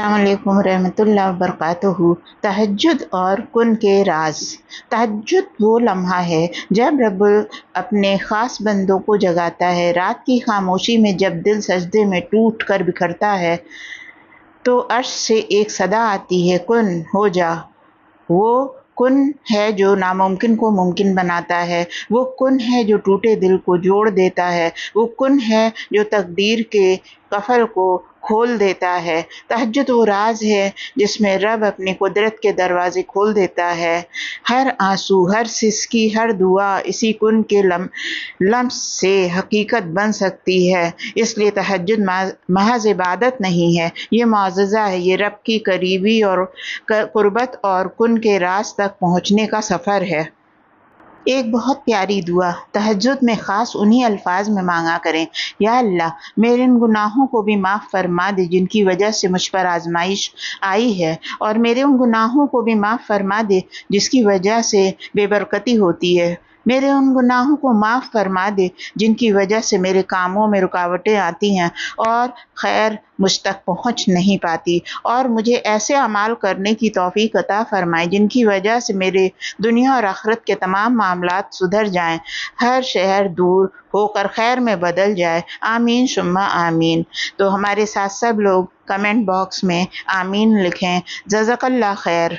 السلام علیکم ورحمۃ اللہ وبرکاتہ۔ تہجد اور کن کے راز۔ تہجد وہ لمحہ ہے جب رب اپنے خاص بندوں کو جگاتا ہے۔ رات کی خاموشی میں جب دل سجدے میں ٹوٹ کر بکھرتا ہے تو عرش سے ایک صدا آتی ہے، کن ہو جا۔ وہ کن ہے جو ناممکن کو ممکن بناتا ہے، وہ کن ہے جو ٹوٹے دل کو جوڑ دیتا ہے، وہ کن ہے جو تقدیر کے قفل کو کھول دیتا ہے۔ تہجد وہ راز ہے جس میں رب اپنی قدرت کے دروازے کھول دیتا ہے۔ ہر آنسو، ہر سسکی، ہر دعا اسی کن کے لمس سے حقیقت بن سکتی ہے۔ اس لیے تہجد محض عبادت نہیں ہے، یہ معجزہ ہے، یہ رب کی قریبی اور قربت اور کن کے راز تک پہنچنے کا سفر ہے۔ ایک بہت پیاری دعا تہجد میں خاص انہی الفاظ میں مانگا کریں: یا اللہ، میرے ان گناہوں کو بھی معاف فرما دے جن کی وجہ سے مجھ پر آزمائش آئی ہے، اور میرے ان گناہوں کو بھی معاف فرما دے جس کی وجہ سے بے برکتی ہوتی ہے، میرے ان گناہوں کو معاف فرما دے جن کی وجہ سے میرے کاموں میں رکاوٹیں آتی ہیں اور خیر مجھ تک پہنچ نہیں پاتی، اور مجھے ایسے اعمال کرنے کی توفیق عطا فرمائے جن کی وجہ سے میرے دنیا اور آخرت کے تمام معاملات سدھر جائیں، ہر شہر دور ہو کر خیر میں بدل جائے، آمین ثم آمین۔ تو ہمارے ساتھ سب لوگ کمنٹ باکس میں آمین لکھیں۔ جزاک اللہ خیر۔